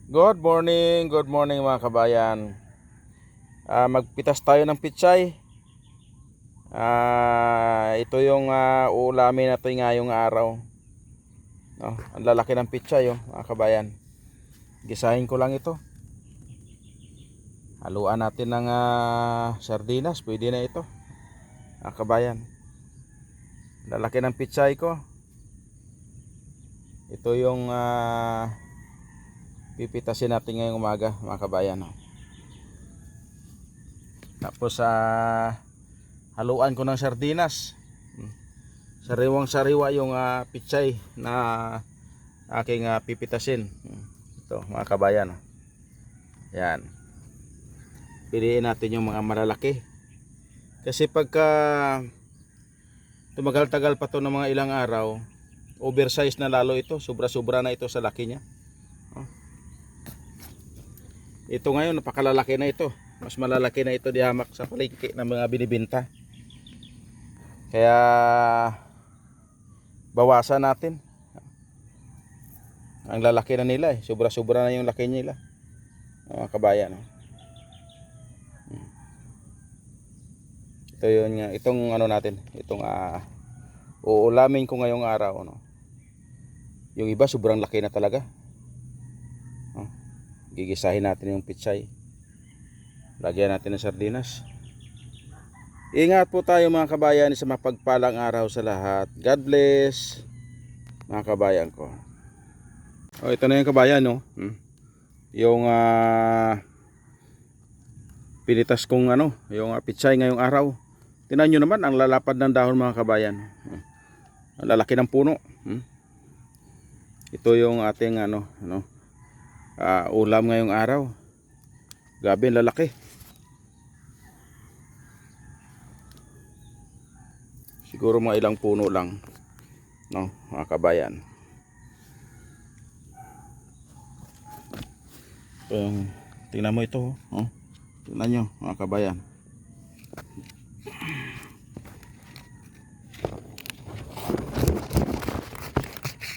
Good morning mga kabayan. Magpitas tayo ng pitsay. Ito yung uulamin natin ngayong araw. No, ang lalaki ng pitsay mga kabayan. Gisahin ko lang ito. Haluan natin ng sardinas, pwede na ito. Mga kabayan. Lalaki ng pitsay ko. Ito yung pipitasin natin ngayong umaga mga kabayan. Tapos haluan ko ng sardinas. Sariwang sariwa yung pitsay na aking pipitasin. Ito mga kabayan. Yan. Piliin natin yung mga malalaki. Kasi pagka tumagal-tagal pa to ng mga ilang araw, oversize na lalo ito. Sobra-sobra na ito sa laki niya. Ito ngayon napakalalaki na ito. Mas malalaki na ito di hamak sa palengke ng mga binibenta. Kaya bawasan natin. Ang lalaki na nila sobra-sobra na yung laki nila. Mga kabayan. Ito yun nga, itong ano natin, itong uulamin ko ngayong araw, no. Yung iba sobrang laki na talaga. Gigisahin natin yung pitsay. Lagyan natin ng sardinas. Ingat po tayo mga kabayan sa mapagpalang araw sa lahat. God bless mga kabayan ko. Ito na yung kabayan, no. Yung pinitas kong yung pitsay ngayong araw. Tingnan nyo naman ang lalapad ng dahon mga kabayan. Ang lalaki ng puno. Ito yung ating ulam ngayong araw. Grabe ang lalaki. Siguro mga ilang puno lang, no, mga kabayan. Tingnan mo ito, tingnan nyo mga kabayan.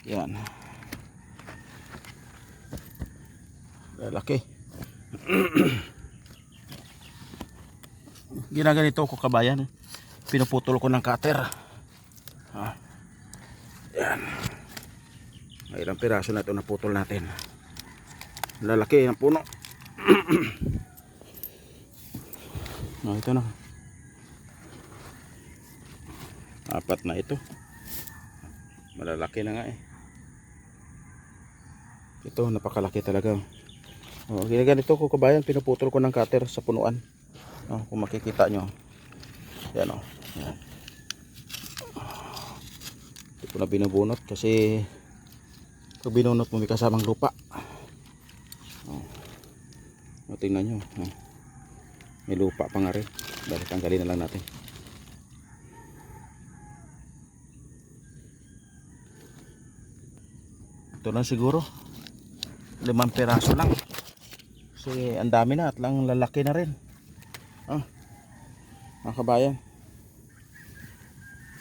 Yan. Lalaki. Ginaganito ko kabayan. Pinuputol ko ng cutter. Yan. May ilang piraso na ito naputol natin. Lalaki ng puno. Ito na. Apat na ito. Malalaki na nga Ito napakalaki talaga. Ginaganito ko kabayan, pinuputol ko ng cutter sa punuan. Kung makikita nyo. Yan yan. Ito ko na binubunot kasi pag binunot mo may kasamang lupa. Tingnan nyo. May lupa pa nga rin. Dahil tanggalin na lang natin. Ito na siguro 5 piraso lang. Kasi ang dami na at lang lalaki na rin. Mga kabayan.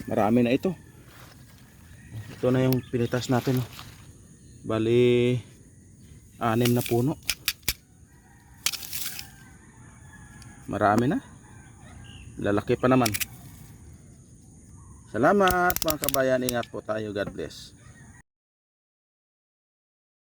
Marami na ito. Ito na yung pinitas natin. Bali 6 na puno. Marami na. Lalaki pa naman. Salamat mga kabayan. Ingat po tayo. God bless.